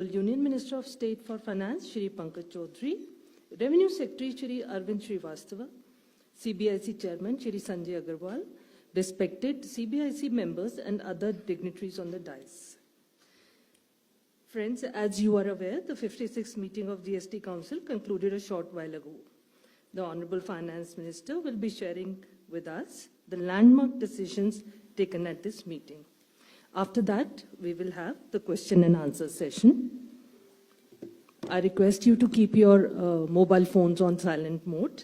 Union Minister of State for Finance, Shri Pankaj Chaudhary, Revenue Secretary, Shri Arvind Srivastava, CBIC Chairman, Shri Sanjay Agarwal, respected CBIC members and other dignitaries on the dais. Friends, as you are aware, the 56th meeting of GST Council concluded a short while ago. The Honorable Finance Minister will be sharing with us the landmark decisions taken at this meeting. After that, we will have the question and answer session. I request you to keep your mobile phones on silent mode.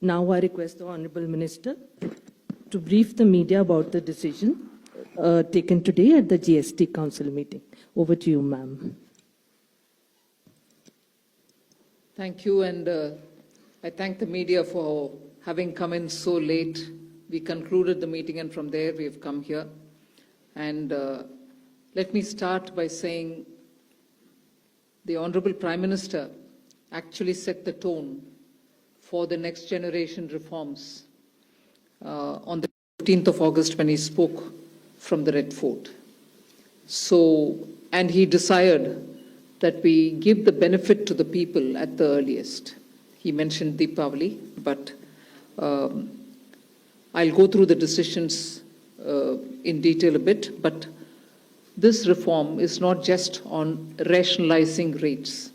Now I request the Honorable Minister to brief the media about the decision taken today at the GST Council meeting. Over to you, ma'am. Thank you, and I thank the media for having come in so late. We concluded the meeting, and from there we have come here. And let me start by saying the Honorable Prime Minister actually set the tone for the next generation reforms on the 15th of August when he spoke from the Red Fort. And he desired that we give the benefit to the people at the earliest. He mentioned Deepavali, but I'll go through the decisions in detail a bit, but this reform is not just on rationalizing rates.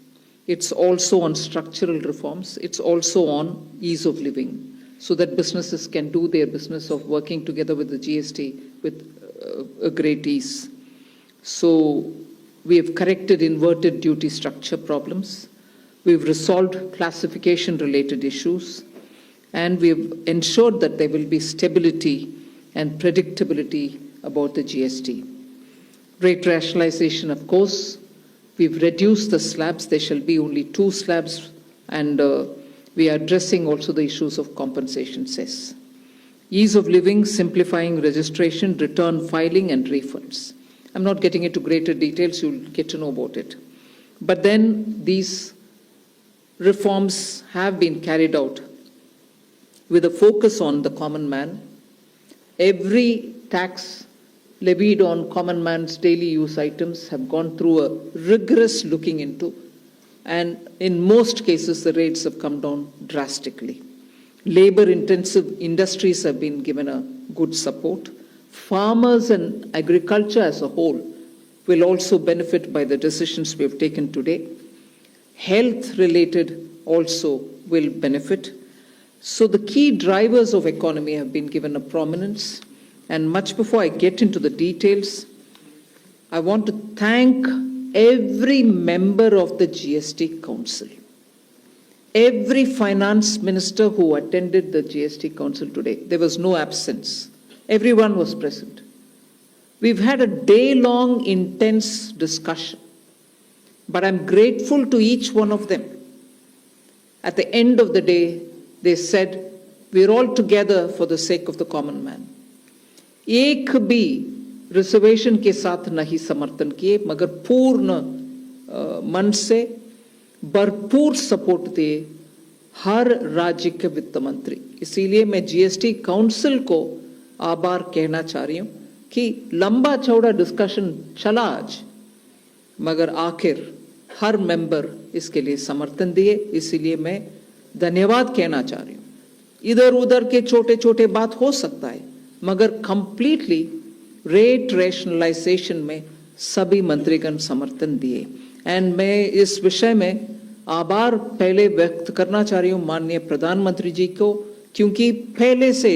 It's also on structural reforms. It's also on ease of living, so that businesses can do their business of working together with the GST with a great ease. So we have corrected inverted duty structure problems. We've resolved classification-related issues, and we've ensured that there will be stability and predictability about the GST. Rate rationalization, of course, we've reduced the slabs. There shall be only 2 slabs, and we are addressing also the issues of compensation cess. Ease of living, simplifying registration, return filing, and refunds. I'm not getting into greater details, you'll get to know about it. But then these reforms have been carried out with a focus on the common man. Every tax levied on common man's daily use items have gone through a rigorous looking into, and in most cases the rates have come down drastically. Labor-intensive industries have been given a good support. Farmers and agriculture as a whole will also benefit by the decisions we have taken today. Health-related also will benefit. So the key drivers of economy have been given a prominence. And much before I get into the details, I want to thank every member of the GST Council, every finance minister who attended the GST Council today. There was no absence. Everyone was present. We've had a day-long intense discussion, but I'm grateful to each one of them. At the end of the day, they said, we're all together for the sake of the common man. एक भी reservation के साथ नहीं समर्थन किए, मगर पूर्ण मन से भरपूर सपोर्ट दिए हर राज्य के वित्त मंत्री. इसीलिए मैं जीएसटी काउंसिल को आभार कहना चाह रही हूं कि लंबा चौड़ा डिस्कशन चला आज, मगर आखिर हर मेंबर इसके लिए समर्थन दिए. इसीलिए मैं धन्यवाद कहना चाह रही हूं. इधर उधर के छोटे छोटे बात हो सकता है, मगर कंप्लीटली रेट रैशनलाइजेशन में सभी मंत्रीगण समर्थन दिए. एंड मैं इस विषय में आभार पहले व्यक्त करना चाह रही हूं माननीय प्रधानमंत्री जी को, क्योंकि पहले से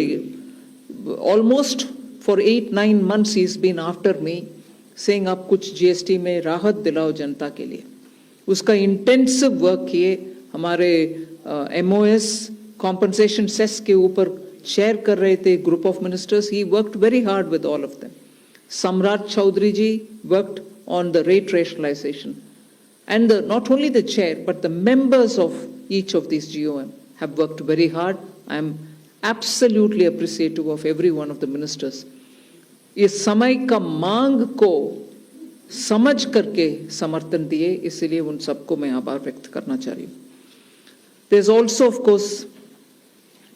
almost for 8-9 months he is been after me saying आप कुछ जीएसटी में राहत दिलाओ जनता के लिए. उसका इंटेंसिव वर्क किए. हमारे एमओएस कॉम्पनसेशन सेस के ऊपर शेयर कर रहे थे group of ministers. He worked very hard with all of them. Samrat Choudhary ji worked on the rate rationalisation, and not only the chair but the members of each of these GOM have worked very hard. I am absolutely appreciative of every one of the ministers. इस समय का मांग को समझ करके समर्थन दिए, इसलिए उन सबको मैं आभार व्यक्त करना चाह रही हूँ. There's also of course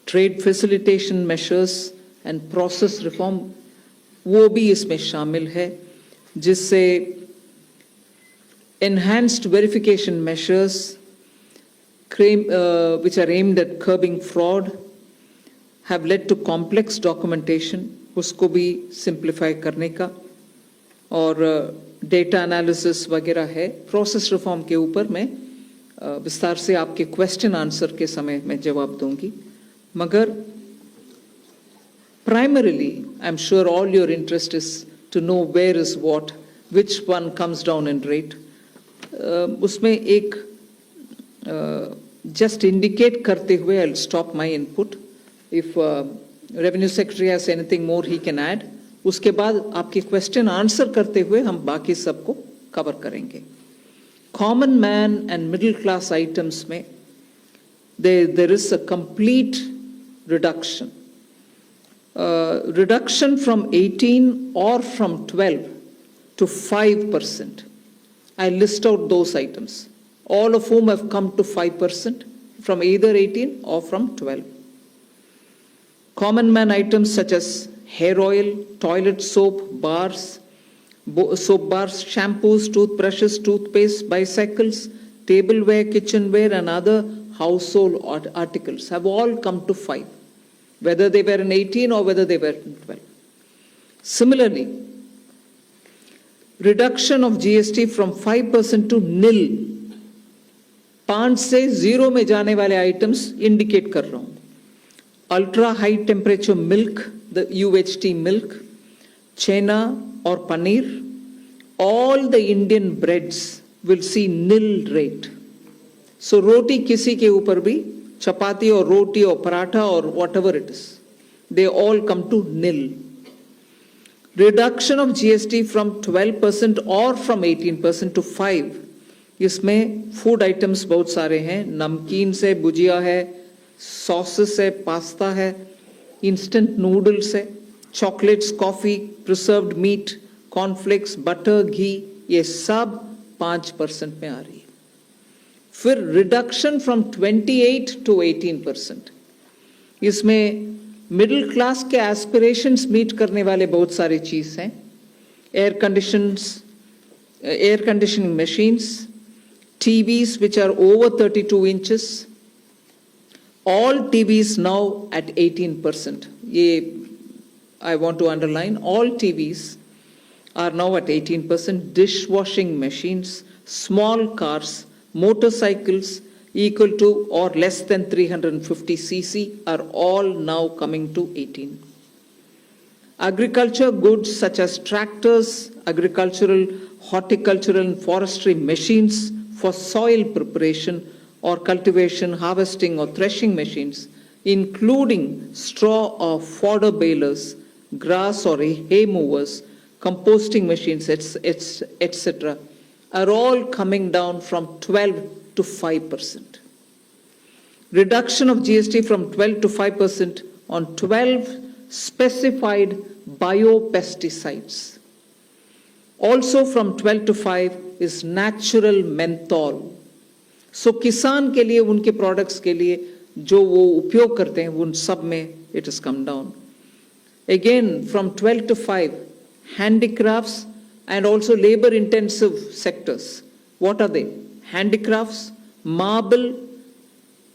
trade facilitation measures and process reform, वो भी इसमें शामिल है, जिससे enhanced verification measures which are aimed at curbing fraud have led to complex documentation, उसको भी simplify करने का, और data analysis वगैरह है. Process reform के ऊपर मैं विस्तार से आपके question answer के समय में जवाब दूंगी. मगर primarily, I'm sure all your interest is to know where is what, which one comes down in rate. उसमें एक just indicate करते हुए I'll stop my input. If Revenue Secretary has anything more he can add. उसके बाद आपके question answer करते हुए हम बाकी सबको cover करेंगे. Common man and middle class items में there is a complete reduction. Reduction from 18 or from 12 to 5%. I list out those items, all of whom have come to 5% from either 18 or from 12. Common man items such as hair oil, toilet soap, bars, soap bars, shampoos, toothbrushes, toothpaste, bicycles, tableware, kitchenware, and other household articles have all come to 5, whether they were in 18 or whether they were in 12. Similarly, reduction of GST from 5% to nil. 5 से 0 में जाने वाले items indicate कर रहा हूं. Ultra high temperature milk, the UHT milk, chena or paneer, all the Indian breads will see nil rate. So roti kisi ke upar bhi, chapati or roti or paratha or whatever it is, they all come to nil. Reduction of GST from 12% or from 18% to 5. इसमें food items बहुत सारे हैं, नमकीन से भुजिया है, sauces है, pasta है, instant noodles है, chocolates, coffee, preserved meat, cornflakes, butter, ghee, ये सब 5% में आ रही है. फिर रिडक्शन फ्रॉम 28 to 18%. इसमें मिडिल क्लास के एस्पिरेशंस मीट करने वाले बहुत सारे चीज हैं. Air conditioning machines, TVs which are over 32 inches, all TVs now at 18%. I want to underline, all TVs are now at 18%. Dishwashing machines, small cars, motorcycles equal to or less than 350 cc are all now coming to 18. Agriculture goods such as tractors, agricultural, horticultural and forestry machines for soil preparation or cultivation, harvesting or threshing machines, including straw or fodder balers, grass or hay movers, composting machines, etc., are all coming down from 12 to 5%. Reduction of GST from 12 to 5% on 12 specified biopesticides. Also from 12 to 5 is natural menthol. So किसान के लिए उनके products के लिए जो वो उपयोग करते हैं उन सब में it has come down. Again from 12 to 5, handicrafts and also labor intensive sectors. What are they? Handicrafts, marble,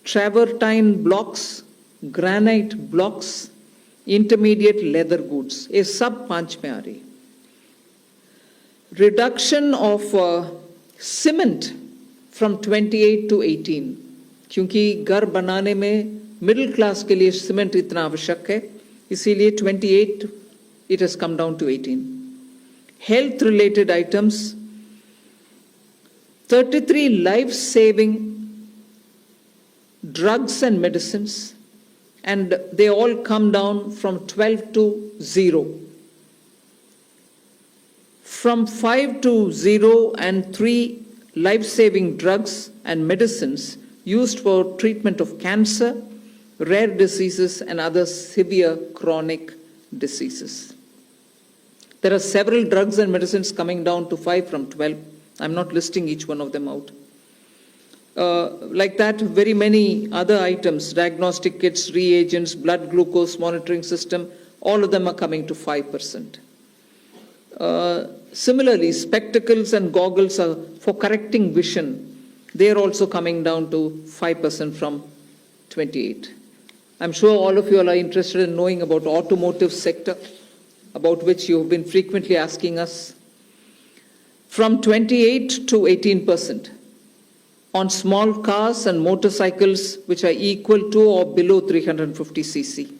travertine blocks, granite blocks, intermediate leather goods. ये सब 5 में आ रही. Reduction of cement from 28 to 18. क्योंकि घर बनाने में मिडिल क्लास के लिए सीमेंट इतना आवश्यक है, इसीलिए 28 it has come down to 18. Health related items, 33 life saving drugs and medicines, and they all come down from 12 to 0. From 5 to 0 and 3 life-saving drugs and medicines used for treatment of cancer, rare diseases and other severe chronic diseases. There are several drugs and medicines coming down to 5 from 12. I'm not listing each one of them out. Like that, very many other items, diagnostic kits, reagents, blood glucose monitoring system, all of them are coming to 5%. Similarly, spectacles and goggles are for correcting vision. They are also coming down to 5% from 28. I'm sure all of you all are interested in knowing about automotive sector, about which you have been frequently asking us. From 28 to 18% on small cars and motorcycles which are equal to or below 350 cc.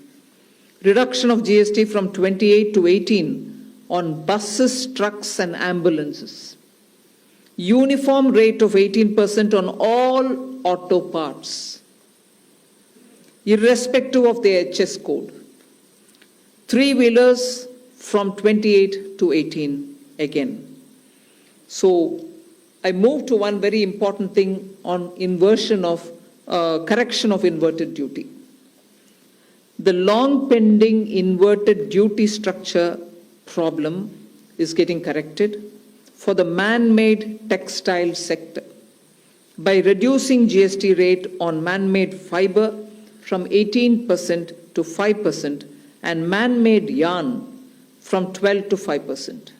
Reduction of GST from 28 to 18 on buses, trucks and ambulances. Uniform rate of 18% on all auto parts, irrespective of the HS code. Three-wheelers from 28 to 18 again. So I move to one very important thing on inversion of, correction of inverted duty. The long pending inverted duty structure problem is getting corrected for the man-made textile sector by reducing GST rate on man-made fiber from 18% to 5% and man-made yarn from 12 to 5%.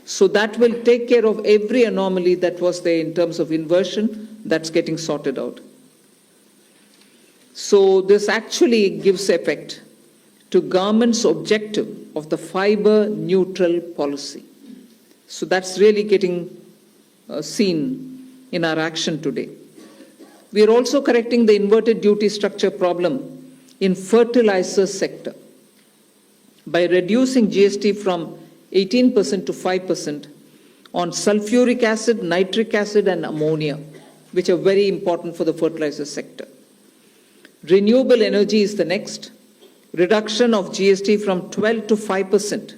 So that will take care of every anomaly that was there in terms of inversion. That's getting sorted out. So this actually gives effect to government's objective of the fiber neutral policy. So that's really getting seen in our action today. We are also correcting the inverted duty structure problem in fertilizer sector by reducing GST from 18% to 5% on sulfuric acid, nitric acid and ammonia, which are very important for the fertilizer sector. Renewable energy is the next. Reduction of GST from 12 to 5%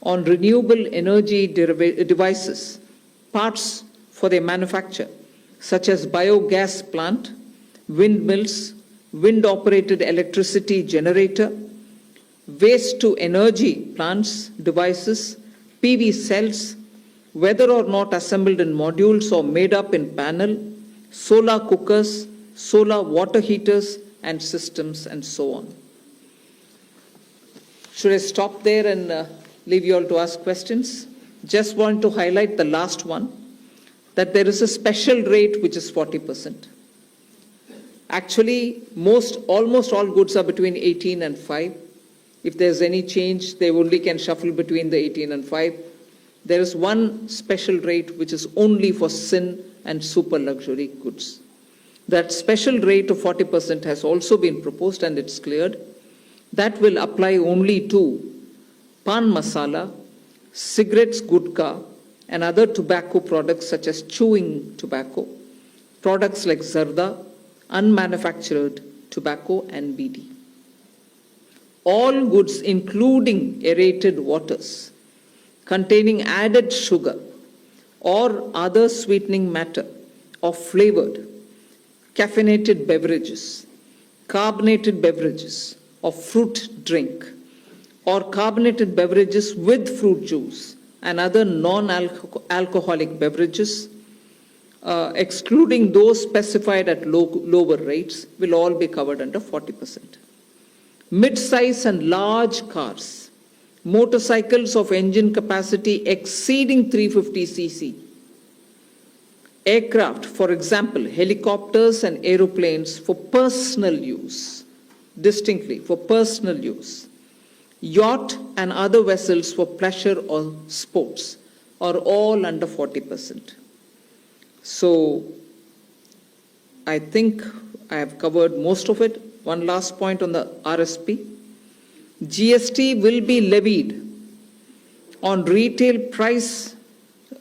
on renewable energy devices, parts for their manufacture, such as biogas plant, windmills, wind-operated electricity generator, waste-to-energy plants, devices, PV cells, whether or not assembled in modules or made up in panel, solar cookers, solar water heaters, and systems, and so on. Should I stop there and leave you all to ask questions? Just want to highlight the last one, that there is a special rate which is 40%. Actually, almost all goods are between 18 and 5. If there's any change, they only can shuffle between the 18 and 5. There is one special rate which is only for sin and super luxury goods. That special rate of 40% has also been proposed and it's cleared. That will apply only to pan masala, cigarettes, gutka, and other tobacco products such as chewing tobacco, products like zarda, unmanufactured tobacco, and BD. All goods, including aerated waters, containing added sugar or other sweetening matter or flavored, caffeinated beverages, carbonated beverages, or fruit drink, or carbonated beverages with fruit juice and other non-alcoholic beverages, excluding those specified at lower rates, will all be covered under 40%. Mid-size and large cars, motorcycles of engine capacity exceeding 350 cc, aircraft, for example, helicopters and aeroplanes for personal use, distinctly for personal use, yacht and other vessels for pleasure or sports are all under 40%. So I think I have covered most of it. One last point on the RSP. GST will be levied on retail price,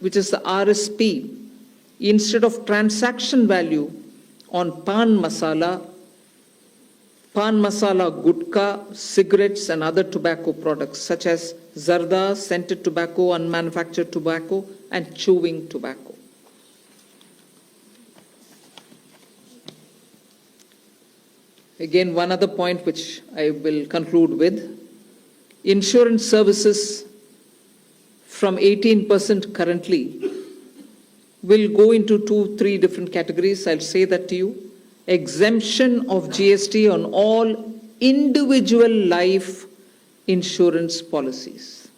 which is the RSP, instead of transaction value on pan masala, gutka, cigarettes and other tobacco products such as zarda, scented tobacco, unmanufactured tobacco and chewing tobacco. Again, one other point which I will conclude with. Insurance services from 18% currently will go into 2-3 different categories. I'll say that to you. Exemption of GST on all individual life insurance policies.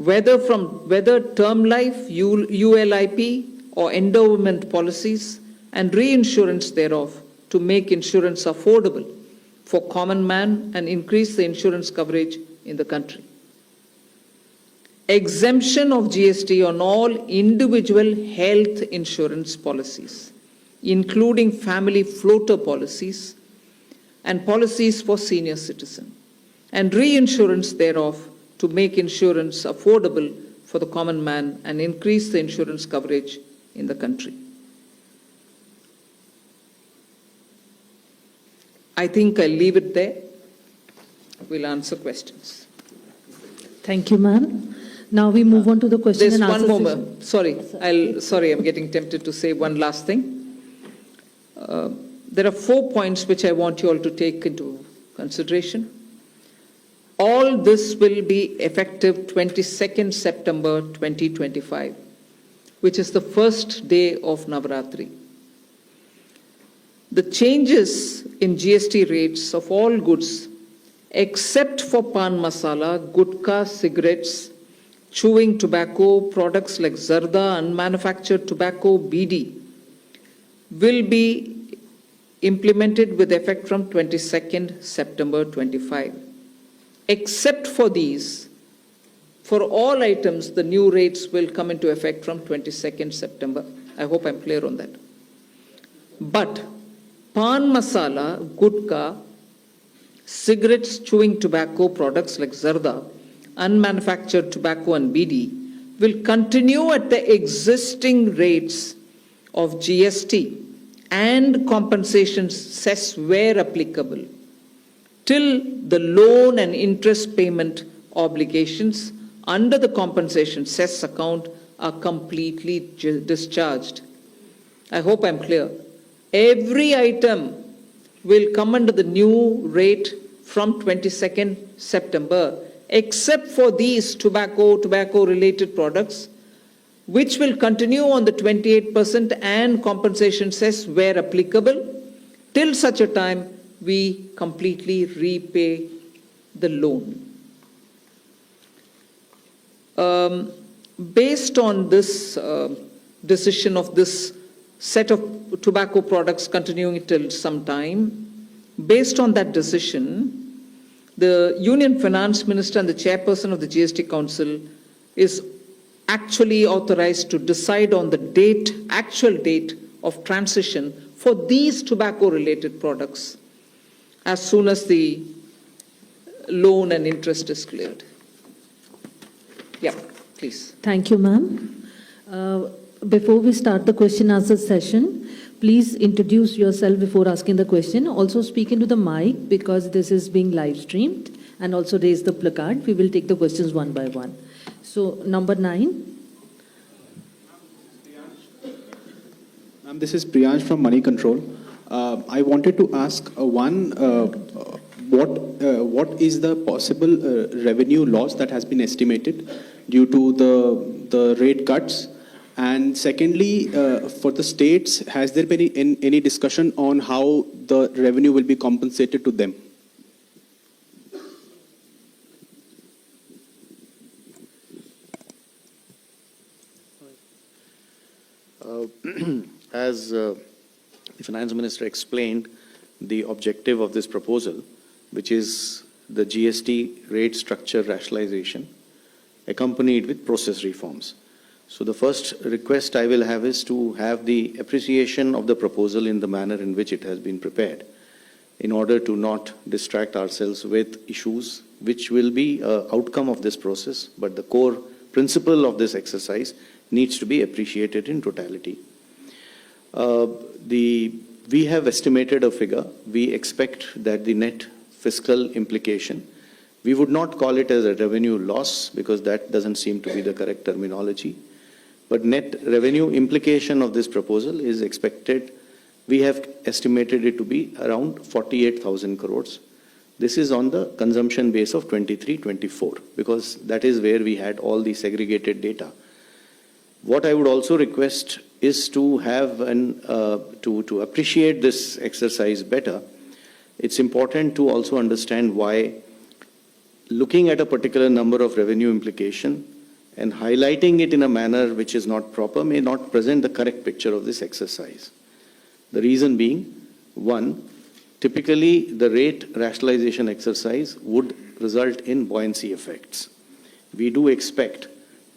whether term life, ULIP, or endowment policies, and reinsurance thereof, to make insurance affordable for common man and increase the insurance coverage in the country. Exemption of GST on all individual health insurance policies, including family floater policies and policies for senior citizens, and reinsurance thereof to make insurance affordable for the common man and increase the insurance coverage in the country. I think I'll leave it there. We'll answer questions. Thank you, ma'am. Now we move on to the question There's and answer one more. session. Sorry, I'm getting tempted to say one last thing. There are 4 points which I want you all to take into consideration. All this will be effective 22nd September 2025, which is the first day of Navaratri. The changes in GST rates of all goods, except for pan masala, gutka, cigarettes, chewing tobacco, products like zarda, unmanufactured tobacco, BD, will be implemented with effect from 22nd September 25. Except for these, for all items, the new rates will come into effect from 22nd September. I hope I'm clear on that. But pan masala, gutka, cigarettes, chewing tobacco, products like zarda, unmanufactured tobacco and BD will continue at the existing rates of GST and compensation cess where applicable, till the loan and interest payment obligations under the compensation cess account are completely discharged. I hope I'm clear. Every item will come under the new rate from 22nd September, except for these tobacco-related products, which will continue on the 28% and compensation cess where applicable, till such a time we completely repay the loan. Based on this decision of this set of tobacco products continuing till some time, based on that decision, the Union Finance Minister and the Chairperson of the GST Council is actually authorized to decide on the actual date of transition for these tobacco-related products as soon as the loan and interest is cleared. Yeah, please. Thank you, ma'am. Before we start the question answer session, please introduce yourself before asking the question. Also speak into the mic because this is being live streamed, and also raise the placard. We will take the questions one by one. So, number 9. Ma'am, this is Priyansh from Money Control. I wanted to ask what is the possible revenue loss that has been estimated due to the rate cuts? And secondly, for the states, has there been any discussion on how the revenue will be compensated to them? As the Finance Minister explained, the objective of this proposal, which is the GST rate structure rationalization, accompanied with process reforms. So the first request I will have is to have the appreciation of the proposal in the manner in which it has been prepared, in order to not distract ourselves with issues which will be an outcome of this process, but the core principle of this exercise needs to be appreciated in totality. We have estimated a figure. We expect that the net fiscal implication, we would not call it as a revenue loss because that doesn't seem to be the correct terminology. But net revenue implication of this proposal is expected, we have estimated it to be around 48,000 crores. This is on the consumption base of 23-24 because that is where we had all the segregated data. What I would also request is to have to appreciate this exercise better. It's important to also understand why looking at a particular number of revenue implication and highlighting it in a manner which is not proper may not present the correct picture of this exercise. The reason being, one, typically the rate rationalization exercise would result in buoyancy effects. We do expect,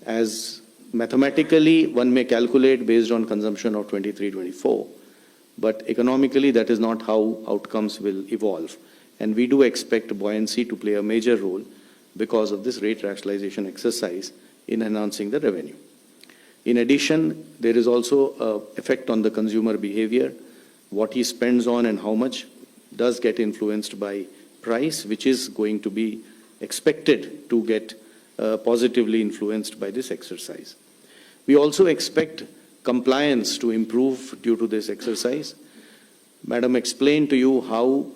as mathematically one may calculate based on consumption of 23-24, but economically that is not how outcomes will evolve. And we do expect buoyancy to play a major role because of this rate rationalization exercise in enhancing the revenue. In addition, there is also an effect on the consumer behavior. What he spends on and how much does get influenced by price, which is going to be expected to get positively influenced by this exercise. We also expect compliance to improve due to this exercise. Madam explained to you how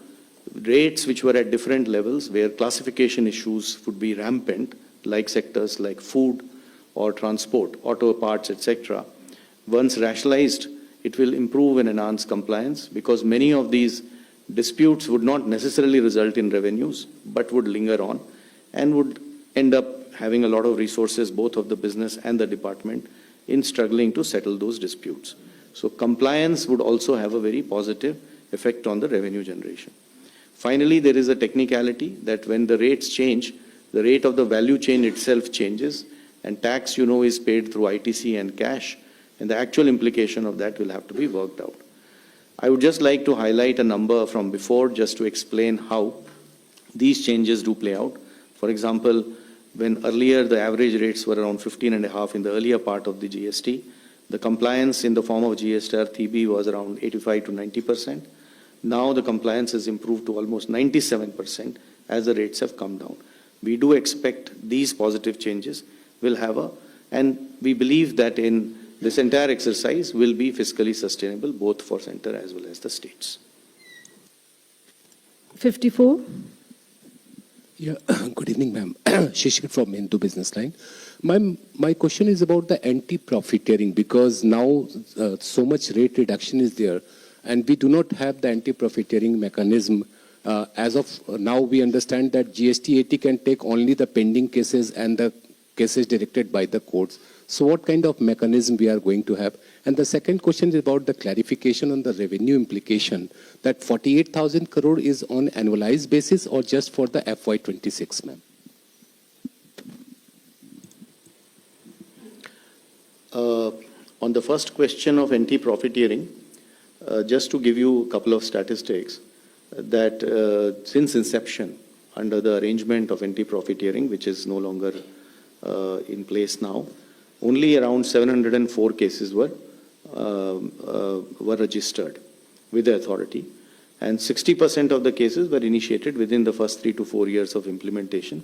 rates which were at different levels, where classification issues would be rampant, like sectors like food or transport, auto parts, etc. Once rationalized, it will improve and enhance compliance, because many of these disputes would not necessarily result in revenues, but would linger on and would end up having a lot of resources, both of the business and the department, in struggling to settle those disputes. So compliance would also have a very positive effect on the revenue generation. Finally, there is a technicality that when the rates change, the rate of the value chain itself changes, and tax, you know, is paid through ITC and cash, and the actual implication of that will have to be worked out. I would just like to highlight a number from before just to explain how these changes do play out. For example, when earlier the average rates were around 15.5 in the earlier part of the GST, the compliance in the form of GSTR TB was around 85 to 90%. Now the compliance has improved to almost 97% as the rates have come down. We do expect these positive changes will have and we believe that in this entire exercise will be fiscally sustainable both for center as well as the states. 54. Yeah, good evening, ma'am. Shishir from Hindu Business Line. My question is about the anti-profiteering, because now so much rate reduction is there, and we do not have the anti-profiteering mechanism. As of now, we understand that GST 80 can take only the pending cases and the cases directed by the courts. So what kind of mechanism we are going to have? And the second question is about the clarification on the revenue implication, that 48,000 crore is on annualized basis or just for the FY26, ma'am? On the first question of anti-profiteering, just to give you a couple of statistics, that since inception, under the arrangement of anti-profiteering, which is no longer in place now, only around 704 cases were registered with the authority, and 60% of the cases were initiated within the first 3 to 4 years of implementation,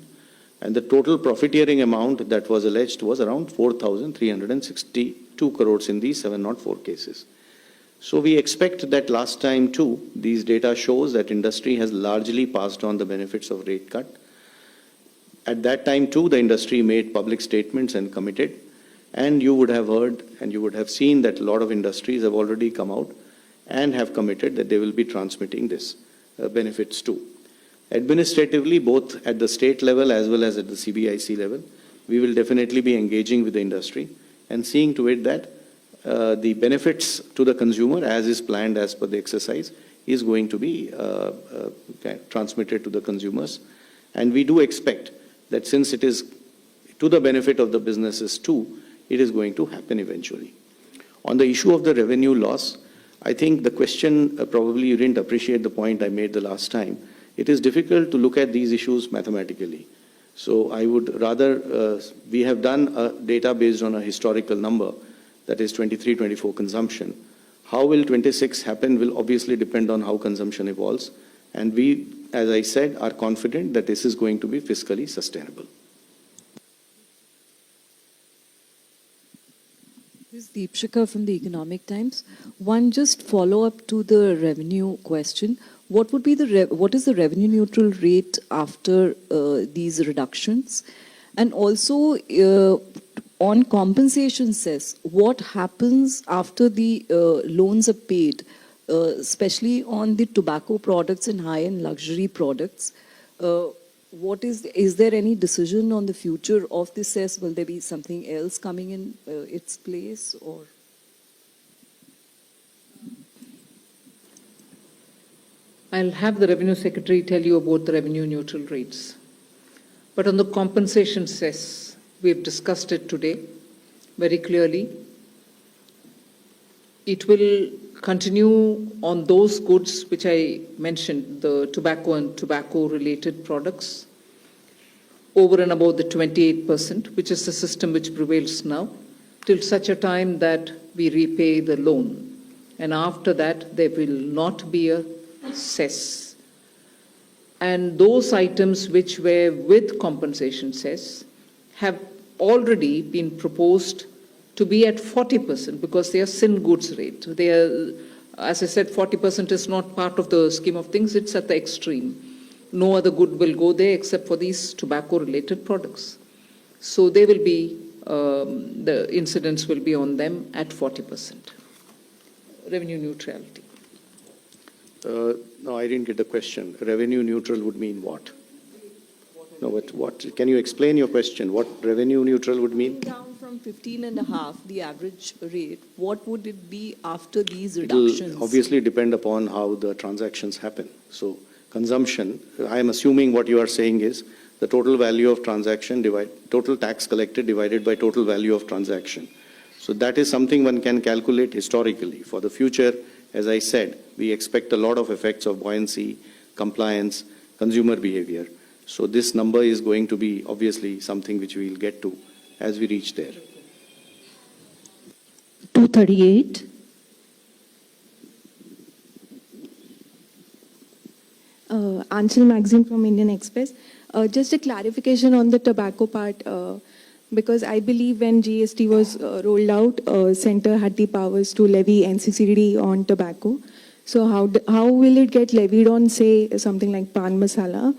and the total profiteering amount that was alleged was around 4,362 crores in these 704 cases. So we expect that last time too, these data shows that industry has largely passed on the benefits of rate cut. At that time too, the industry made public statements and committed, and you would have heard and you would have seen that a lot of industries have already come out and have committed that they will be transmitting this benefits too. Administratively, both at the state level as well as at the CBIC level, we will definitely be engaging with the industry and seeing to it that the benefits to the consumer, as is planned as per the exercise, is going to be transmitted to the consumers. And we do expect that since it is to the benefit of the businesses too, it is going to happen eventually. On the issue of the revenue loss, I think the question, probably you didn't appreciate the point I made the last time. It is difficult to look at these issues mathematically. So I would rather, we have done a data based on a historical number, that is 23-24 consumption. How will 26 happen will obviously depend on how consumption evolves. And we, as I said, are confident that this is going to be fiscally sustainable. This is Deepshika from the Economic Times. One just follow-up to the revenue question. What would be what is the revenue neutral rate after these reductions? And also on compensation cess, what happens after the loans are paid, especially on the tobacco products and high-end luxury products? is there any decision on the future of this cess? Will there be something else coming in its place, or? I'll have the Revenue Secretary tell you about the revenue neutral rates. But on the compensation cess, we've discussed it today very clearly. It will continue on those goods which I mentioned, the tobacco and tobacco-related products, over and above the 28%, which is the system which prevails now, till such a time that we repay the loan. And after that, there will not be a cess. And those items which were with compensation cess have already been proposed to be at 40% because they are sin goods rate. They are, as I said, 40% is not part of the scheme of things, it's at the extreme. No other good will go there except for these tobacco-related products. So they will be, the incidence will be on them at 40%. Revenue neutrality. No, I didn't get the question. Revenue neutral would mean what? No, but what? Can you explain your question? What revenue neutral would mean? Down from 15.5, the average rate, what would it be after these It will reductions? obviously depend upon how the transactions happen. So consumption, I am assuming what you are saying is the total value of transaction total tax collected divided by total value of transaction. So that is something one can calculate historically. For the future, as I said, we expect a lot of effects of buoyancy, compliance, consumer behavior. So this number is going to be obviously something which we will get to as we reach there. 238. Anshul Magazine from Indian Express. Just a clarification on the tobacco part, because I believe when GST was rolled out, Centre had the powers to levy NCCD on tobacco. So how will it get levied on, say, something like pan masala?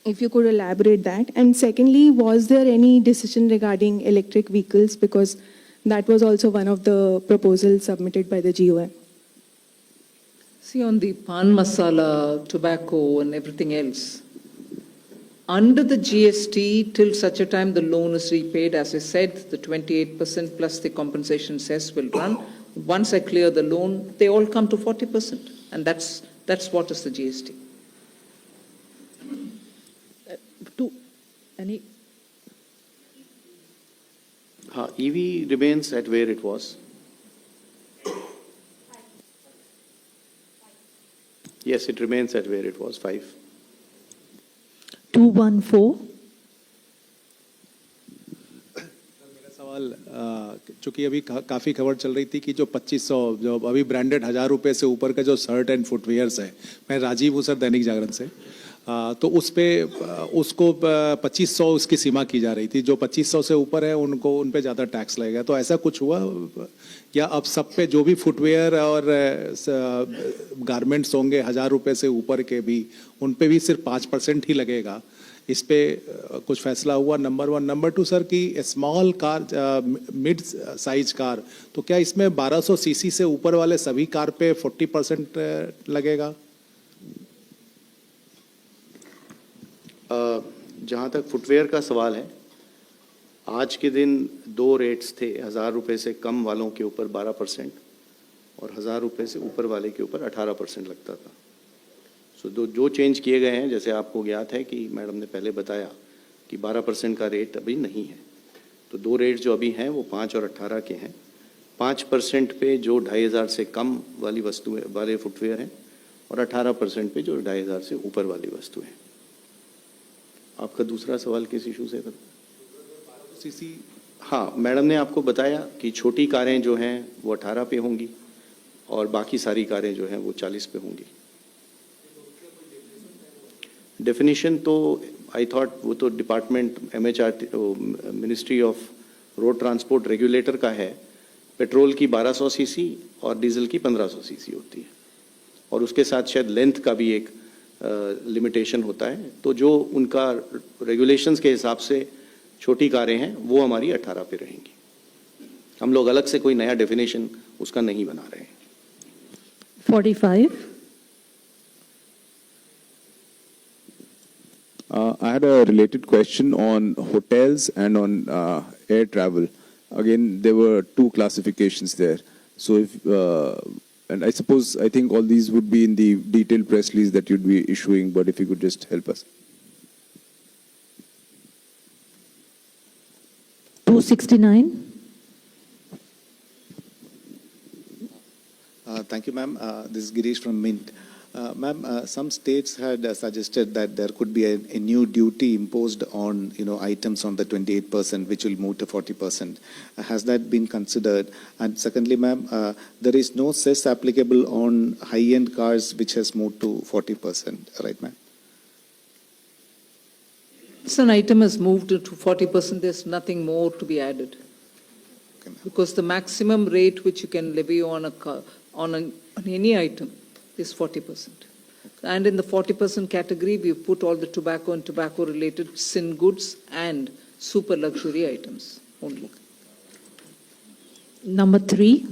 If you could elaborate that. And secondly, was there any decision regarding electric vehicles? Because that was also one of the proposals submitted by the GOM. See, on the pan masala, tobacco and everything else, under the GST, till such a time the loan is repaid, as I said, the 28% plus the compensation cess will run. Once I clear the loan, they all come to 40%. And that's what is the GST. EV remains at where it was. Yes, it remains at where it was, 5. 214. मेरा सवाल, चूंकि अभी काफ़ी खबर चल रही थी कि जो 2500 जो अभी ब्रांडेड 1000 रुपये से ऊपर का जो शर्ट एंड फुटवेयर्स है, मैं राजीव हूँ सर दैनिक जागरण से, तो उस पे उसको 2500 उसकी सीमा की जा रही थी। जो 2500 से ऊपर है उनको उन पे ज़्यादा टैक्स लगेगा, तो ऐसा कुछ हुआ या अब सब पे जो भी फुटवेयर और गारमेंट्स होंगे 1000 रुपये से ऊपर के भी उन पे भी सिर्फ 5% ही लगेगा? इस पे कुछ फैसला हुआ? नंबर 1। नंबर 2 सर कि small car, mid size car, तो क्या इसमें 1200 सीसी से ऊपर वाले सभी कार पे 40% लगेगा? जहाँ तक फुटवेयर का सवाल है, आज के दिन 2 रेट्स थे। 1000 रुपये से कम वालों के ऊपर 12% और 1000 रुपये से ऊपर वाले के ऊपर 18% लगता था। सो जो चेंज किए गए हैं, जैसे आपको ज्ञात है कि मैडम ने पहले बताया कि 12% का रेट अभी नहीं है, तो 2 रेट जो अभी हैं वो 5 और 18 के हैं। 5% पे जो 2500 से कम वाली वस्तुएं वाले फुटवेयर हैं और 18% पे जो 2500 से ऊपर वाली वस्तुएं हैं। आपका दूसरा सवाल किस इशू से था? सीसी। हाँ, मैडम ने आपको बताया कि छोटी कारें जो हैं वो 18 पे होंगी और बाकी सारी कारें जो हैं वो 40 पे होंगी। डेफिनेशन तो आई थॉट वो तो department MHRT ministry of road transport regulator का है। पेट्रोल की 1200 सीसी और डीजल की 1500 सीसी होती है और उसके साथ शायद लेंथ का भी एक लिमिटेशन होता है। तो जो उनका रेगुलेशंस के हिसाब से छोटी कारें हैं वो हमारी 18 पे रहेंगी। हम लोग अलग से कोई नया डेफिनेशन उसका नहीं बना रहे हैं। 45. I had a related question on hotels and on air travel. Again, there were two classifications there. So if, and I suppose, I think all these would be in the detailed press release that you'd be issuing, but if you could just help us. 269. Thank you, ma'am. This is Girish from Mint. Ma'am, some states had suggested that there could be a new duty imposed on, items on the 28%, which will move to 40%. Has that been considered? And secondly, ma'am, there is no cess applicable on high-end cars, which has moved to 40%, right, ma'am? Once an item has moved to 40%, there's nothing more to be added. Okay, ma'am. Because the maximum rate which you can levy on a car, on any item is 40%. And in the 40% category, we've put all the tobacco and tobacco-related sin goods and super luxury items only. Number 3.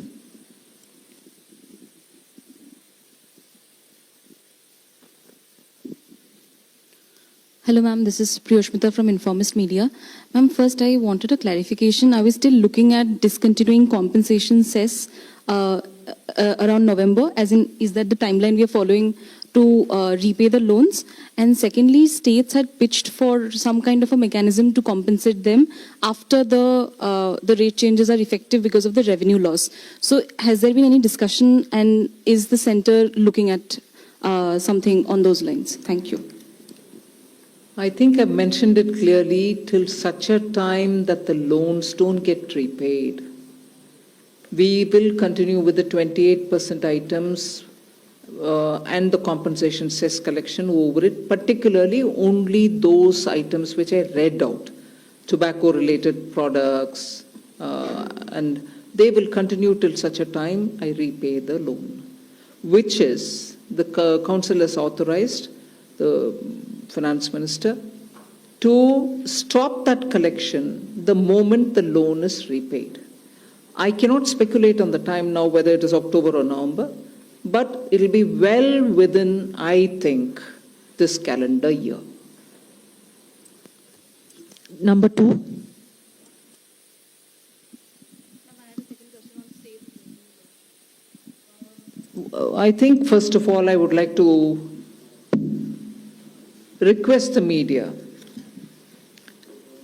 Hello, ma'am. This is Priyoshmita from Informist Media. Ma'am, first I wanted a clarification. I was still looking at discontinuing compensation cess around November, as in, is that the timeline we are following to repay the loans? And secondly, states had pitched for some kind of a mechanism to compensate them after the rate changes are effective because of the revenue loss. So has there been any discussion, and is the center looking at something on those lines? Thank you. I think I've mentioned it clearly, till such a time that the loans don't get repaid. We will continue with the 28% items and the compensation cess collection over it, particularly only those items which I read out, tobacco-related products, and they will continue till such a time I repay the loan, which is the council has authorized the finance minister to stop that collection the moment the loan is repaid. I cannot speculate on the time now whether it is October or November, but it will be well within, I think, this calendar year. Number 2. I think, first of all, I would like to request the media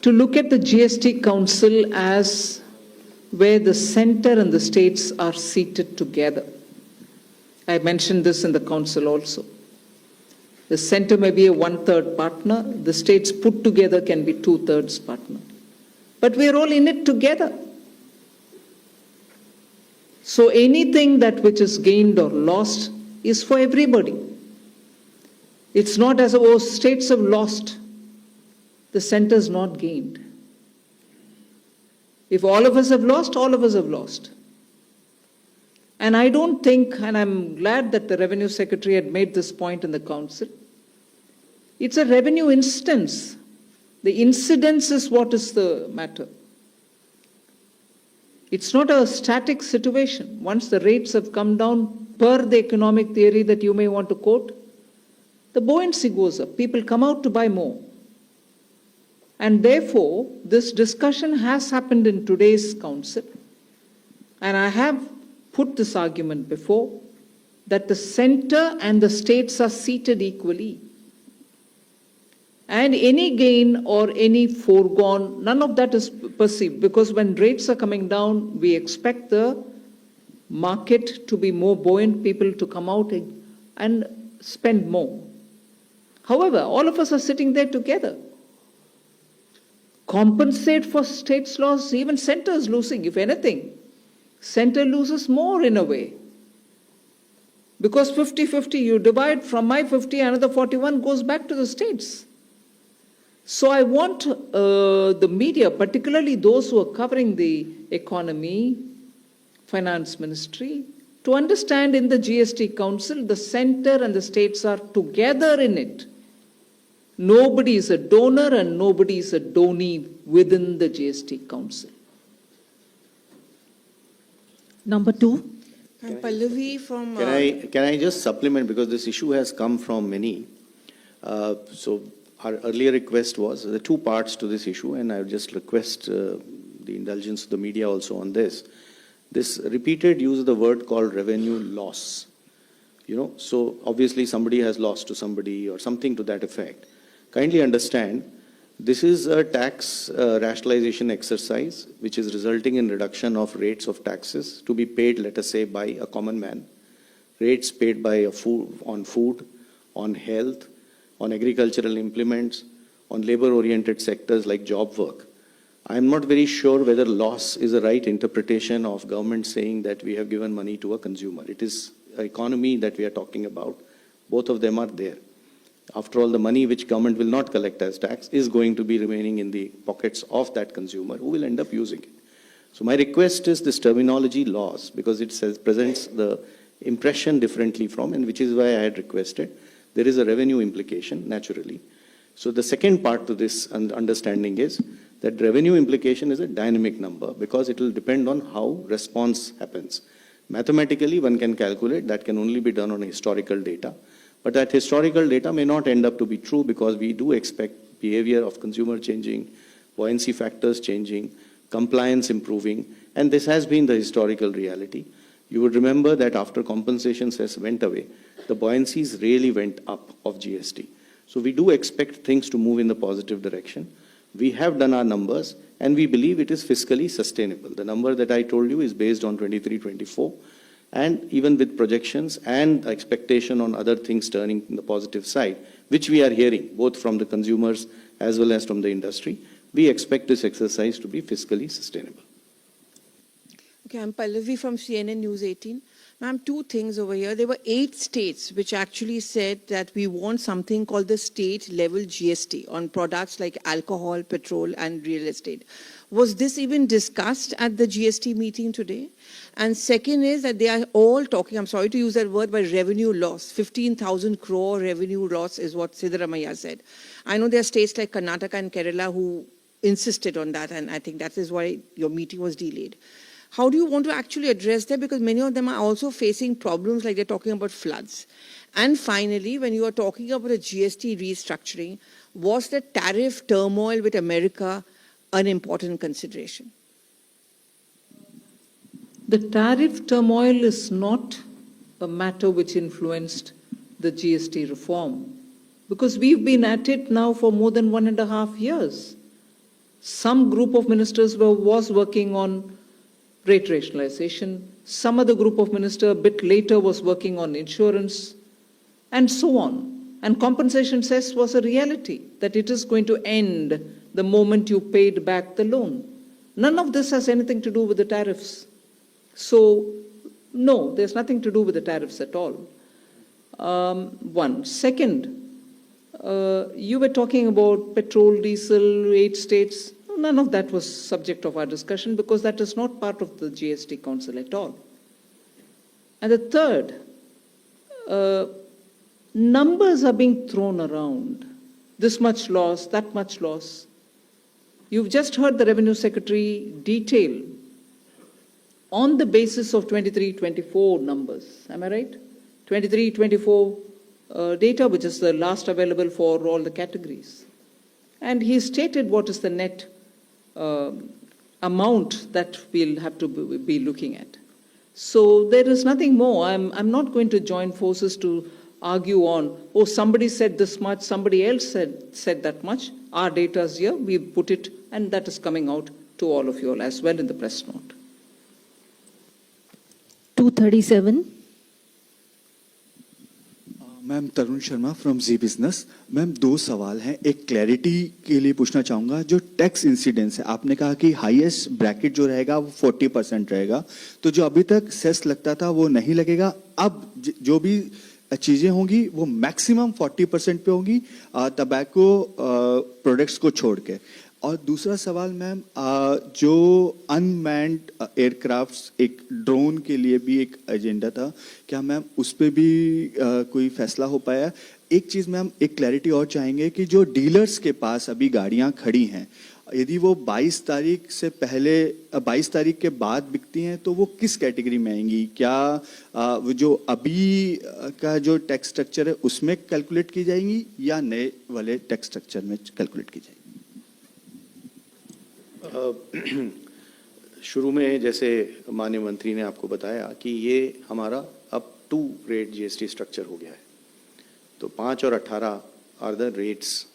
to look at the GST Council as where the center and the states are seated together. I mentioned this in the council also. The center may be a 1/3 partner, the states put together can be 2/3 partner. But we're all in it together. So anything that which is gained or lost is for everybody. It's not as though states have lost, the center's not gained. If all of us have lost, all of us have lost. And I don't think, and I'm glad that the Revenue Secretary had made this point in the council, it's a revenue instance. The incidence is what is the matter. It's not a static situation. Once the rates have come down per the economic theory that you may want to quote, the buoyancy goes up. People come out to buy more. And therefore, this discussion has happened in today's council. And I have put this argument before, that the center and the states are seated equally. And any gain or any foregone, none of that is perceived, because when rates are coming down, we expect the market to be more buoyant, people to come out and spend more. However, all of us are sitting there together. Compensate for states' loss, even center is losing, if anything. Center loses more in a way. Because 50-50, you divide from my 50, another 41 goes back to the states. So I want the media, particularly those who are covering the economy, finance ministry, to understand in the GST Council, the center and the states are together in it. Nobody is a donor and nobody is a donee within the GST Council. Number 2. Pallavi from... Can I just supplement, because this issue has come from many. So our earlier request was, there are two parts to this issue, and I would just request the indulgence of the media also on this. This repeated use of the word called revenue loss. So obviously somebody has lost to somebody or something to that effect. Kindly understand, this is a tax rationalization exercise which is resulting in reduction of rates of taxes to be paid, let us say, by a common man. Rates paid by on food, on health, on agricultural implements, on labor-oriented sectors like job work. I am not very sure whether loss is the right interpretation of government saying that we have given money to a consumer. It is an economy that we are talking about. Both of them are there. After all, the money which government will not collect as tax is going to be remaining in the pockets of that consumer who will end up using it. So my request is this terminology loss, because it presents the impression differently from, and which is why I had requested. There is a revenue implication, naturally. So the second part to this understanding is that revenue implication is a dynamic number because it will depend on how response happens. Mathematically, one can calculate, that can only be done on historical data. But that historical data may not end up to be true because we do expect behavior of consumer changing, buoyancy factors changing, compliance improving, and this has been the historical reality. You would remember that after compensation cess went away, the buoyancies really went up of GST. So we do expect things to move in the positive direction. We have done our numbers and we believe it is fiscally sustainable. The number that I told you is based on 23-24. And even with projections and expectation on other things turning in the positive side, which we are hearing both from the consumers as well as from the industry, we expect this exercise to be fiscally sustainable. Okay, I'm Pallavi from CNN News 18. Ma'am, two things over here. There were 8 states which actually said that we want something called the state level GST on products like alcohol, petrol, and real estate. Was this even discussed at the GST meeting today? And second is that they are all talking, I'm sorry to use that word, but revenue loss. 15,000 crore revenue loss is what Siddaramaiah said. I know there are states like Karnataka and Kerala who insisted on that, and I think that is why your meeting was delayed. How do you want to actually address that? Because many of them are also facing problems like they're talking about floods. And finally, when you are talking about a GST restructuring, was the tariff turmoil with America an important consideration? The tariff turmoil is not a matter which influenced the GST reform, because we've been at it now for more than 1.5 years. Some group of ministers was working on rate rationalization, some other group of ministers a bit later was working on insurance, and so on. And compensation cess was a reality, that it is going to end the moment you paid back the loan. None of this has anything to do with the tariffs. So, no, there's nothing to do with the tariffs at all. One. Second, you were talking about petrol, diesel, 8 states. None of that was subject of our discussion because that is not part of the GST Council at all. And the third, numbers are being thrown around. This much loss, that much loss. You've just heard the Revenue Secretary detail on the basis of 23-24 numbers. Am I right? 23-24 data, which is the last available for all the categories. And he stated what is the net amount that we'll have to be looking at. So there is nothing more. I'm not going to join forces to argue on, oh, somebody said this much, somebody else said that much. Our data is here, we put it, and that is coming out to all of you all as well in the press note. 237. Ma'am Tarun Sharma from Zee business. Ma'am 2 सवाल हैं. एक clarity के लिए पूछना चाहूँगा, जो tax incidence है, आपने कहा कि हाईएस्ट ब्रैकेट जो रहेगा वो 40% रहेगा, तो जो अभी तक सेस लगता था वो नहीं लगेगा. अब जो भी चीज़ें होंगी वो मैक्सिमम 40% पे होंगी टबैको प्रोडक्ट्स को छोड़ के. और दूसरा सवाल मैम, जो अनमैन्ड एयरक्राफ्ट्स, एक ड्रोन के लिए भी एक एजेंडा था, क्या मैम उस पर भी कोई फैसला हो पाया? एक चीज़ मैम, एक क्लैरिटी और चाहेंगे कि जो डीलर्स के पास अभी गाड़ियां खड़ी हैं, यदि वो 22 तारीख से पहले 22 तारीख के बाद बिकती हैं तो वो किस कैटेगरी में आएंगी? क्या वो जो अभी का जो टैक्स स्ट्रक्चर है उसमें कैलकुलेट की जाएंगी या नए वाले टैक्स स्ट्रक्चर में कैलकुलेट की जाएंगी? शुरू में जैसे माननीय मंत्री ने आपको बताया कि ये हमारा अब 2 रेट जीएसटी स्ट्रक्चर हो गया है, तो 5 और 18 are the rates.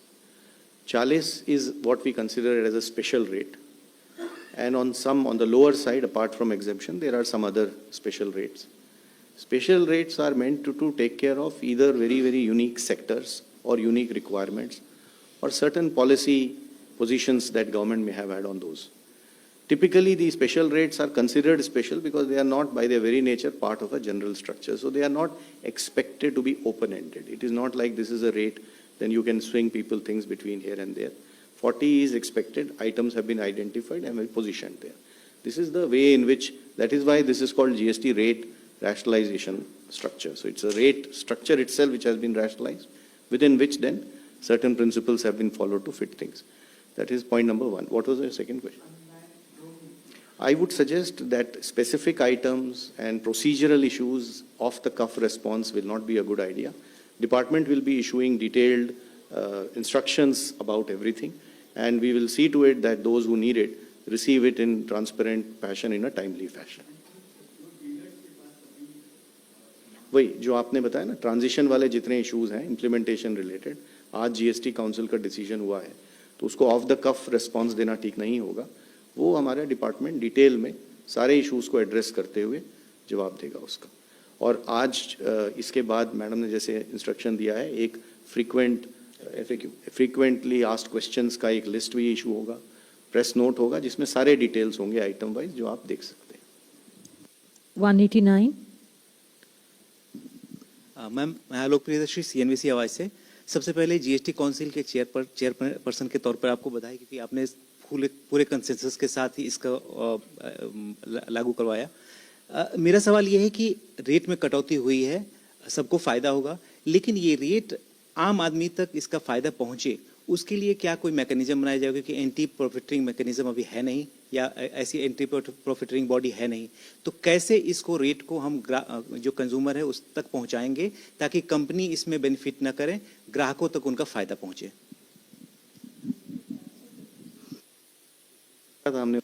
40 is what we consider as a special rate, and on the lower side, apart from exemption, there are some other special rates. Special rates are meant to take care of either very, very unique sectors or unique requirements or certain policy positions that government may have had on those. Typically, these special rates are considered special because they are not by their very nature part of a general structure. So they are not expected to be open-ended. It is not like this is a rate, then you can swing people things between here and there. 40 is expected, items have been identified and positioned there. This is the way in which, that is why this is called GST rate rationalization structure. So it's a rate structure itself which has been rationalized, within which then certain principles have been followed to fit things. That is point number 1. What was the second question? I would suggest that specific items and procedural issues off the cuff response will not be a good idea. Department will be issuing detailed instructions about everything, and we will see to it that those who need it receive it in transparent fashion, in a timely fashion. वही जो आपने बताया ना, transition वाले जितने issues हैं implementation related, आज GST council का डिसीजन हुआ है, तो उसको ऑफ द कफ रिस्पांस देना ठीक नहीं होगा. वो हमारा डिपार्टमेंट डिटेल में सारे इश्यूज को एड्रेस करते हुए जवाब देगा उसका. और आज इसके बाद मैडम ने जैसे इंस्ट्रक्शन दिया है, एक फ्रीक्वेंटली आस्क्ड क्वेश्चंस का एक लिस्ट भी इशू होगा, प्रेस नोट होगा जिसमें सारे डिटेल्स होंगे आइटम वाइज जो आप देख सकते हैं. 189. मैम, मैं आलोक प्रियदर्शी सीएनबीसी आवाज से. सबसे पहले जीएसटी काउंसिल के चेयरपर्सन के तौर पर आपको बधाई, क्योंकि आपने पूरे कंसेंसस के साथ ही इसका लागू करवाया. मेरा सवाल यह है कि रेट में कटौती हुई है, सबको फायदा होगा, लेकिन ये रेट आम आदमी तक इसका फायदा पहुंचे उसके लिए क्या कोई मैकेनिज्म बनाया जाएगा? क्योंकि एंटी प्रॉफिटरिंग मैकेनिज्म अभी है नहीं, या ऐसी एंटी प्रॉफिटरिंग बॉडी है नहीं, तो कैसे इसको रेट को हम जो कंज्यूमर है उस तक पहुंचाएंगे ताकि कंपनी इसमें बेनिफिट न करें, ग्राहकों तक उनका फायदा पहुंचे? हमने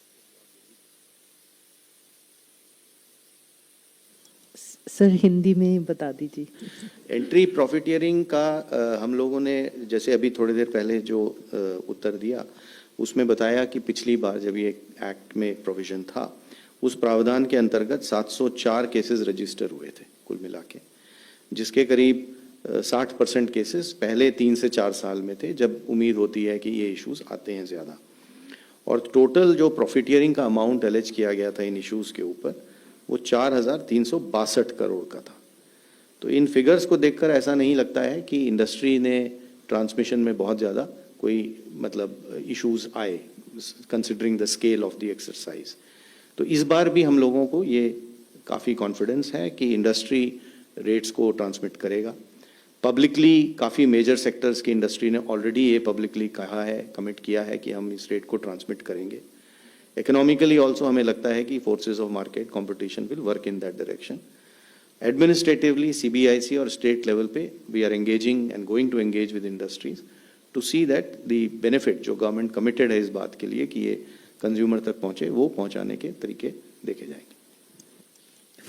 सर हिंदी में बता दीजिए. एंट्री प्रॉफिटियरिंग का हम लोगों ने जैसे अभी थोड़ी देर पहले जो उत्तर दिया उसमें बताया कि पिछली बार जब ये एक्ट में प्रोविजन था, उस प्रावधान के अंतर्गत 704 केसेस रजिस्टर हुए थे कुल मिला के, जिसके करीब 60% केसेस पहले 3 से 4 साल में थे, जब उम्मीद होती है कि ये इश्यूज आते हैं ज़्यादा. और टोटल जो प्रॉफिटियरिंग का अमाउंट एलेज किया गया था इन इश्यूज के ऊपर, वो 4,362 करोड़ का था. तो इन फिगर्स को देखकर ऐसा नहीं लगता है कि इंडस्ट्री ने ट्रांसमिशन में बहुत ज़्यादा कोई मतलब इश्यूज आए, considering the scale of the exercise. तो इस बार भी हम लोगों को ये काफ़ी कॉन्फिडेंस है कि इंडस्ट्री रेट्स को ट्रांसमिट करेगा. पब्लिकली काफ़ी मेजर सेक्टर्स की इंडस्ट्री ने ऑलरेडी ये पब्लिकली कहा है, कमिट किया है कि हम इस रेट को ट्रांसमिट करेंगे. इकोनॉमिकली ऑल्सो हमें लगता है कि forces of market competition will work in that direction. Administratively CBIC और स्टेट लेवल पे we are engaging and going to engage with industries to see that the benefit जो government committed है इस बात के लिए कि ये कंज्यूमर तक पहुंचे, वो पहुंचाने के तरीके देखे जाएंगे.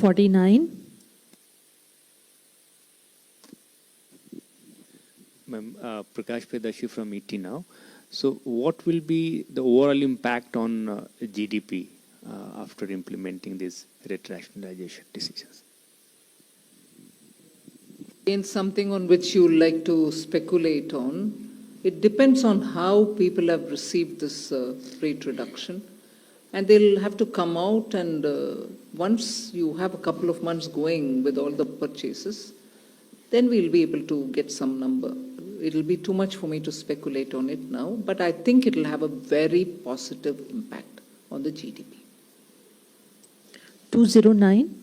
49. Ma'am, Prakash Predashi from ET Now. So what will be the overall impact on GDP after implementing these rate rationalization decisions? Again, something on which you like to speculate on. It depends on how people have received this rate reduction. And they'll have to come out and once you have a couple of months going with all the purchases, then we'll be able to get some number. It'll be too much for me to speculate on it now, but I think it'll have a very positive impact on the GDP. 209.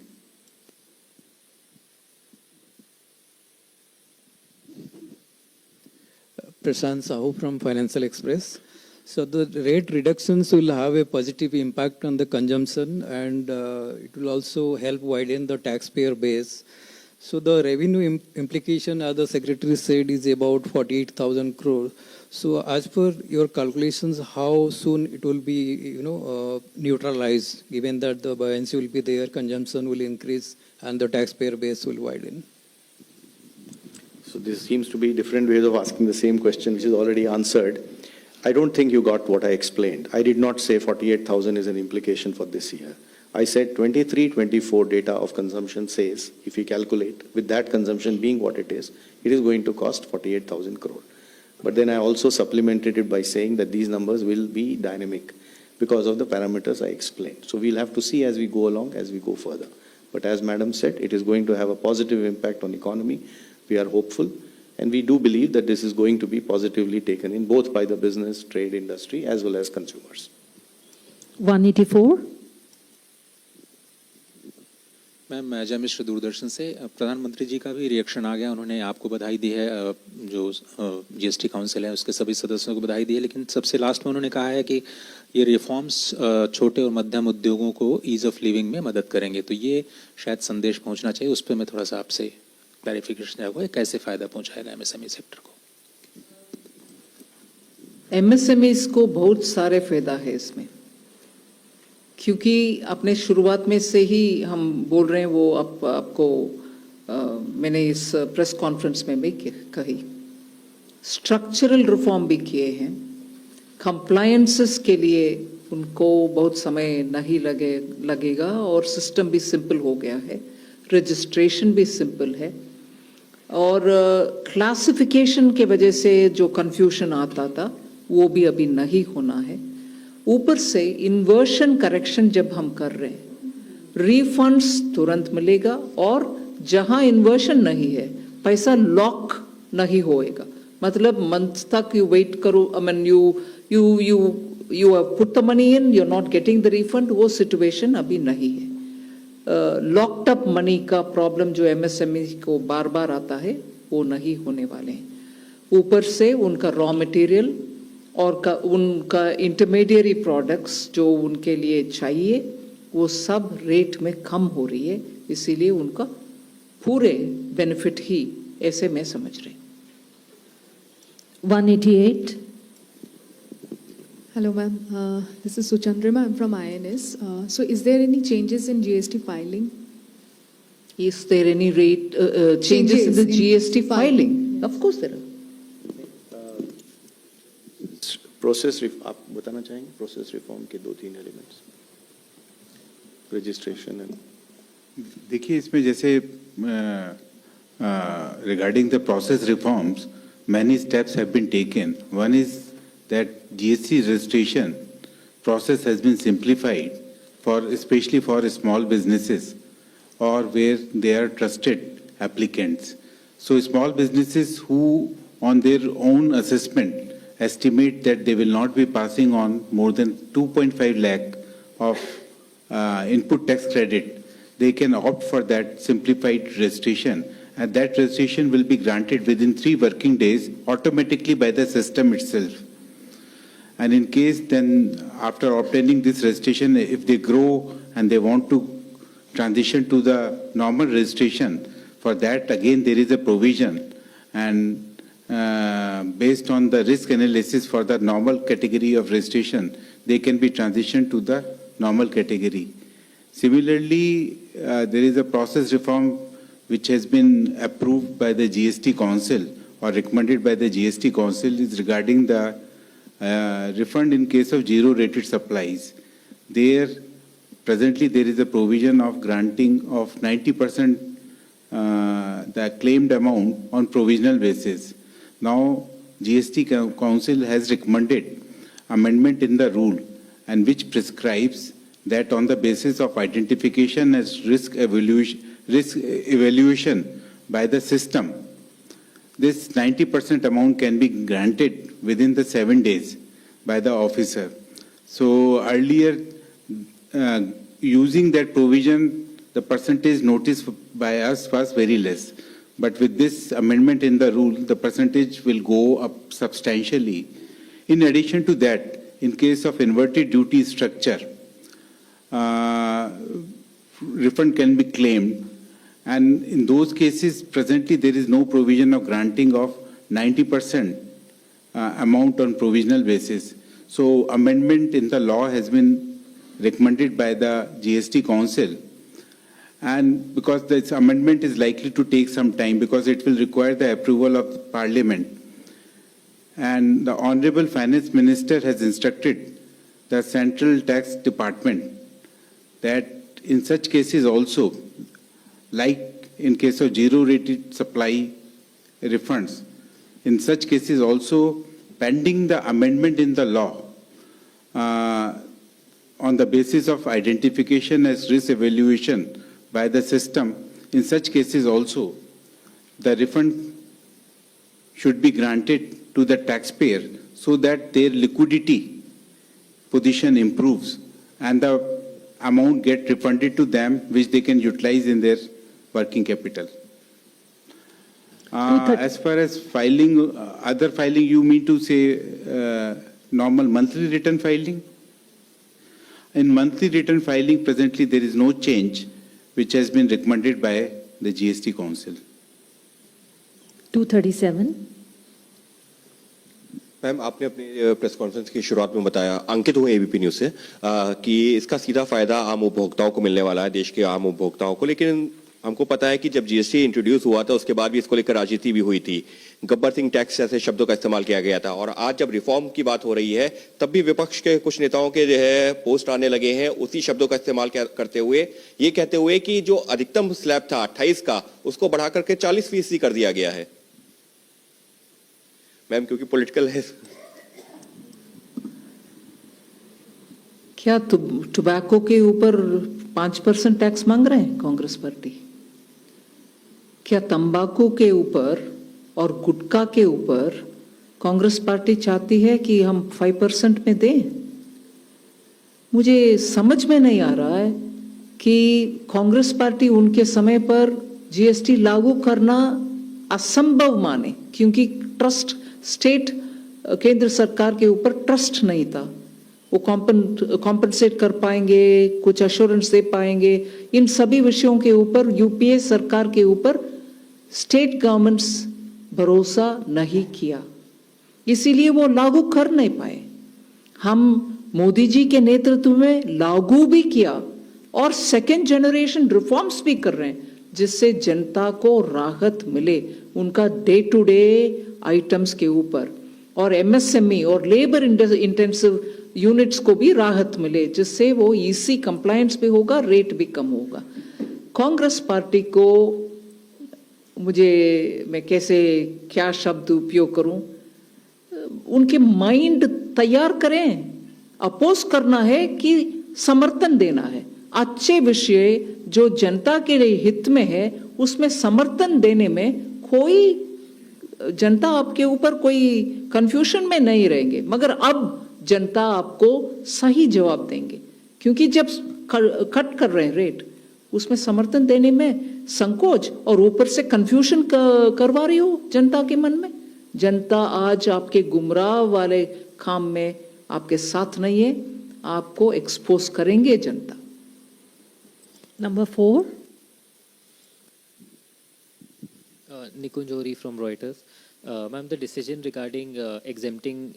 Prashant Sahu from Financial Express. So the rate reductions will have a positive impact on the consumption, and it will also help widen the taxpayer base. So the revenue implication, as the secretary said, is about 48,000 crore. So as per your calculations, how soon it will be, neutralized, given that the buoyancy will be there, consumption will increase, and the taxpayer base will widen? So this seems to be different ways of asking the same question, which is already answered. I don't think you got what I explained. I did not say 48,000 is an implication for this year. I said 23-24 data of consumption says, if you calculate, with that consumption being what it is going to cost 48,000 crore. But then I also supplemented it by saying that these numbers will be dynamic because of the parameters I explained. So we'll have to see as we go along, as we go further. But as Madam said, it is going to have a positive impact on economy. We are hopeful, and we do believe that this is going to be positively taken in both by the business, trade, industry, as well as consumers. 184. Ma'am जय मिश्र दूरदर्शन से प्रधानमंत्री जी का भी reaction आ गया, उन्होंने आपको बधाई दी है, जो जीएसटी काउंसिल है उसके सभी सदस्यों को बधाई दी है, लेकिन सबसे लास्ट में उन्होंने कहा है कि ये रिफॉर्म्स छोटे और मध्यम उद्योगों को ईज ऑफ लिविंग में मदद करेंगे, तो ये शायद संदेश पहुंचना चाहिए, उस पर मैं थोड़ा सा आपसे क्लैरिफिकेशन चाहूँगा, कैसे फायदा पहुंचाएगा एमएसएमई सेक्टर को? एमएसएमईज को बहुत सारे फायदा है इसमें, क्योंकि अपने शुरुआत में से ही हम बोल रहे हैं, वो आपको मैंने इस प्रेस कॉन्फ्रेंस में भी कही, स्ट्रक्चरल रिफॉर्म भी किए हैं, कंप्लायंसेस के लिए उनको बहुत समय नहीं लगेगा और सिस्टम भी सिंपल हो गया है, रजिस्ट्रेशन भी सिंपल है, और क्लासिफिकेशन के वजह से जो कंफ्यूजन आता था वो भी अभी नहीं होना है। ऊपर से इन्वर्शन करेक्शन जब हम कर रहे हैं, रिफंड्स तुरंत मिलेगा, और जहां इन्वर्शन नहीं है पैसा लॉक नहीं होएगा, मतलब मंथ तक यू वेट करो, I mean you have put the money in, you are not getting the refund, वो सिचुएशन अभी नहीं है। लॉक्ड अप मनी का प्रॉब्लम जो एमएसएमई को बार बार आता है वो नहीं होने वाले हैं। ऊपर से उनका रॉ मटेरियल और उनका इंटरमीडिएरी प्रोडक्ट्स जो उनके लिए चाहिए वो सब रेट में कम हो रही है, इसीलिए उनका पूरे बेनिफिट ही ऐसे मैं समझ रही। 188. Hello, ma'am. This is Suchandrima. I'm from INS. So, is there any changes in GST filing? Is there any rate changes in the GST filing? Of course there are. Process आप बताना चाहेंगे? Process reform के 2-3 elements, registration and, देखिए इसमें जैसे regarding the process reforms, many steps have been taken. One is that GST registration process has been simplified for, especially for small businesses or where they are trusted applicants. So small businesses who on their own assessment estimate that they will not be passing on more than 2.5 lakh of input tax credit, they can opt for that simplified registration, and that registration will be granted within 3 working days automatically by the system itself. And in case then after obtaining this registration, if they grow and they want to transition to the normal registration, for that again there is a provision, and based on the risk analysis for the normal category of registration, they can be transitioned to the normal category. Similarly, there is a process reform which has been approved by the GST Council or recommended by the GST Council, is regarding the refund in case of zero-rated supplies. There, presently there is a provision of granting of 90% the claimed amount on provisional basis. Now, GST Council has recommended amendment in the rule, and which prescribes that on the basis of identification as risk evaluation by the system, this 90% amount can be granted within the 7 days by the officer. So earlier, using that provision, the percentage noticed by us was very less. But with this amendment in the rule, the percentage will go up substantially. In addition to that, in case of inverted duty structure, refund can be claimed. And in those cases, presently there is no provision of granting of 90% amount on provisional basis. So amendment in the law has been recommended by the GST Council. And because this amendment is likely to take some time because it will require the approval of the Parliament. And the Honorable Finance Minister has instructed the Central Tax Department that in such cases also, like in case of zero-rated supply refunds, in such cases also, pending the amendment in the law, on the basis of identification as risk evaluation by the system, in such cases also, the refund should be granted to the taxpayer so that their liquidity position improves and the amount get refunded to them which they can utilize in their working capital. As far as filing, other filing, you mean to say normal monthly return filing? In monthly return filing, presently there is no change which has been recommended by the GST Council. 237. Ma'am, आपने अपनी press conference की शुरुआत में बताया, अंकित हुए ABP news से, कि इसका सीधा फायदा आम उपभोक्ताओं को मिलने वाला है, देश के आम उपभोक्ताओं को। लेकिन हमको पता है कि जब जीएसटी इंट्रोड्यूस हुआ था उसके बाद भी इसको लेकर राजनीति भी हुई थी, गब्बर सिंह टैक्स जैसे शब्दों का इस्तेमाल किया गया था। और आज जब रिफॉर्म की बात हो रही है तब भी विपक्ष के कुछ नेताओं के जो है पोस्ट आने लगे हैं उसी शब्दों का इस्तेमाल करते हुए, ये कहते हुए कि जो अधिकतम स्लैब था 28 का उसको बढ़ा करके 40% कर दिया गया है। मैम, क्योंकि पॉलिटिकल है। क्या टोबैको के ऊपर 5% टैक्स मांग रहे हैं कांग्रेस पार्टी? क्या तंबाकू के ऊपर और गुटखा के ऊपर कांग्रेस पार्टी चाहती है कि हम 5% में दें? मुझे समझ में नहीं आ रहा है कि कांग्रेस पार्टी उनके समय पर जीएसटी लागू करना असंभव माने, क्योंकि ट्रस्ट स्टेट केंद्र सरकार के ऊपर ट्रस्ट नहीं था। वो कॉम्पनसेट कर पाएंगे, कुछ अश्योरेंस दे पाएंगे, इन सभी विषयों के ऊपर यूपीए सरकार के ऊपर स्टेट गवर्नमेंट्स भरोसा नहीं किया, इसीलिए वो लागू कर नहीं पाए। हम मोदी जी के नेतृत्व में लागू भी किया और सेकेंड जनरेशन रिफॉर्म्स भी कर रहे हैं जिससे जनता को राहत मिले उनका डे टू डे आइटम्स के ऊपर, और एमएसएमई और लेबर इंटेंसिव यूनिट्स को भी राहत मिले जिससे वो ईसी कंप्लायंस भी होगा, रेट भी कम होगा। कांग्रेस पार्टी को मैं कैसे क्या शब्द उपयोग करूं, उनके माइंड तैयार करें। अपोज करना है कि समर्थन देना है। अच्छे विषय जो जनता के लिए हित में है उसमें समर्थन देने में कोई जनता आपके ऊपर कोई कंफ्यूजन में नहीं रहेंगे, मगर अब जनता आपको सही जवाब देंगे, क्योंकि जब कट कर रहे हैं रेट उसमें समर्थन देने में संकोच और ऊपर से कंफ्यूजन करवा रही हो जनता के मन में। जनता आज आपके गुमराह वाले काम में आपके साथ नहीं है, आपको एक्सपोज करेंगे जनता। Number 4. Nikunj Ohri from Reuters. Ma'am, the decision regarding exempting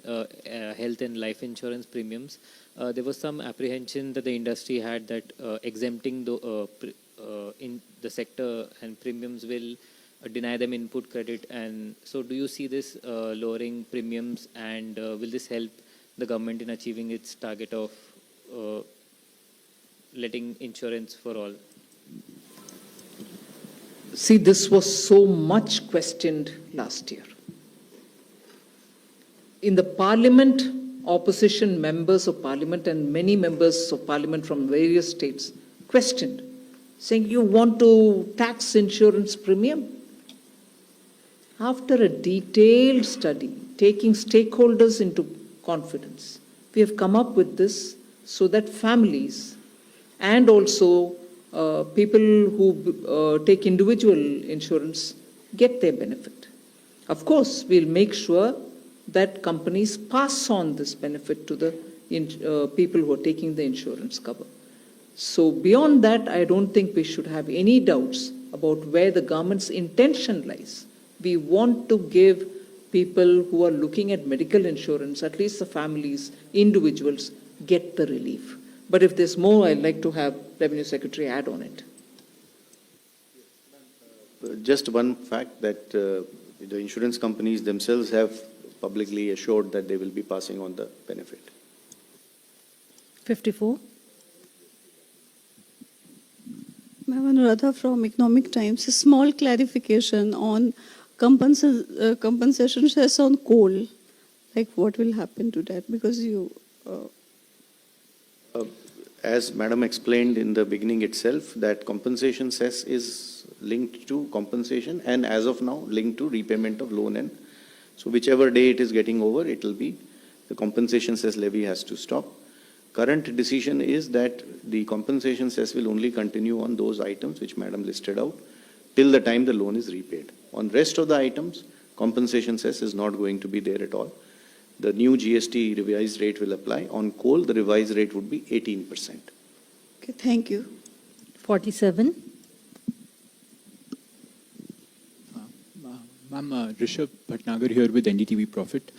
health and life insurance premiums, there was some apprehension that the industry had that exempting in the sector and premiums will deny them input credit. And so do you see this lowering premiums, and will this help the government in achieving its target of letting insurance for all? See, this was so much questioned last year. In the parliament, opposition members of parliament and many members of parliament from various states questioned, saying, you want to tax insurance premium? After a detailed study, taking stakeholders into confidence, we have come up with this so that families and also people who take individual insurance get their benefit. Of course, we'll make sure that companies pass on this benefit to the people who are taking the insurance cover. So beyond that, I don't think we should have any doubts about where the government's intention lies. We want to give people who are looking at medical insurance, at least the families, individuals, get the relief. But if there's more, I'd like to have Revenue Secretary add on it. Just one fact that the insurance companies themselves have publicly assured that they will be passing on the benefit. 54. Ma'am, Anuradha from Economic Times. A small clarification on compensation cess on coal. Like what will happen to that? Because you... As Madam explained in the beginning itself, that compensation cess is linked to compensation and as of now linked to repayment of loan. And so whichever day it is getting over, it will be, the compensation cess levy has to stop. Current decision is that the compensation cess will only continue on those items which Madam listed out till the time the loan is repaid. On rest of the items, compensation cess is not going to be there at all. The new GST revised rate will apply. On coal, the revised rate would be 18%. Okay, thank you. 47. Ma'am, Rishabh Bhatnagar here with NDTV Profit.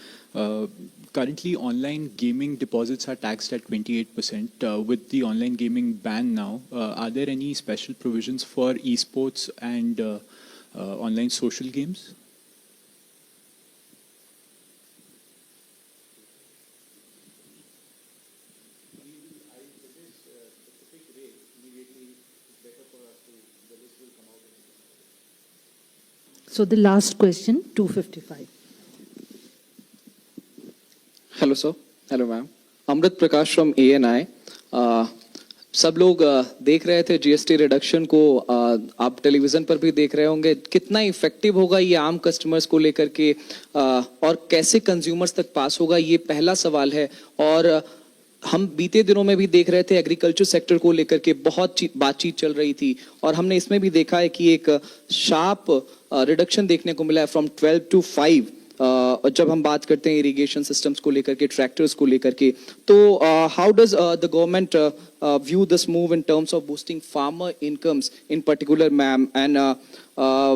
Currently, online gaming deposits are taxed at 28%. With the online gaming ban now, are there any special provisions for esports and online social games? So the last question, 255. Hello sir, hello ma'am, Amrit Prakash from ANI. सब लोग देख रहे थे GST reduction को, आप television पर भी देख रहे होंगे. कितना इफेक्टिव होगा ये आम कस्टमर्स को लेकर के और कैसे कंज्यूमर्स तक पास होगा, ये पहला सवाल है. और हम बीते दिनों में भी देख रहे थे एग्रीकल्चर सेक्टर को लेकर के बहुत बातचीत चल रही थी और हमने इसमें भी देखा है कि एक शार्प रिडक्शन देखने को मिला है फ्रॉम 12 to 5. जब हम बात करते हैं इरिगेशन सिस्टम्स को लेकर के, ट्रैक्टर्स को लेकर के, तो how does the government view this move in terms of boosting farmer incomes in particular ma'am. And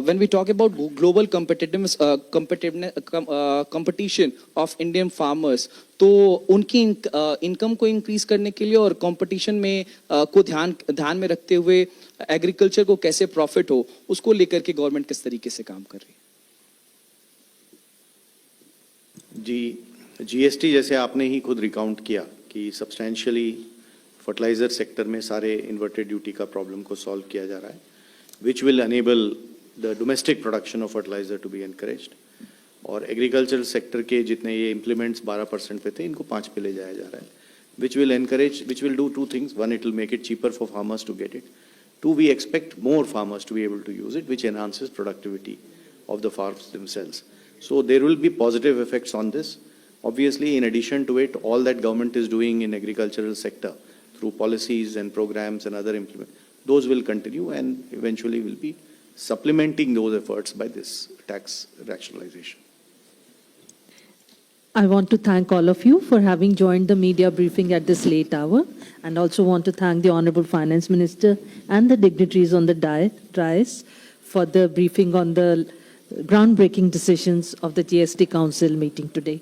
when we talk about global competition of Indian farmers, तो उनकी इनकम को इंक्रीज करने के लिए और कंपटीशन में को ध्यान में रखते हुए एग्रीकल्चर को कैसे प्रॉफिट हो, उसको लेकर के गवर्नमेंट किस तरीके से काम कर रही है. जी, जीएसटी जैसे आपने ही खुद रिकाउंट किया कि सब्सटेंशियली फर्टिलाइजर सेक्टर में सारे इन्वर्टेड ड्यूटी का प्रॉब्लम को सॉल्व किया जा रहा है, which will enable the domestic production of fertilizer to be encouraged. और एग्रीकल्चरल सेक्टर के जितने ये इम्प्लीमेंट्स 12% पे थे, इनको 5 पे ले जाया जा रहा है, which will encourage, which will do two things. One, it will make it cheaper for farmers to get it. Two, we expect more farmers to be able to use it, which enhances productivity of the farms themselves. So there will be positive effects on this. Obviously, in addition to it, all that government is doing in agricultural sector through policies and programs and other implement, those will continue and eventually will be supplementing those efforts by this tax rationalization. I want to thank all of you for having joined the media briefing at this late hour, and also want to thank the Honorable Finance Minister and the dignitaries on the dais for the briefing on the groundbreaking decisions of the GST Council meeting today.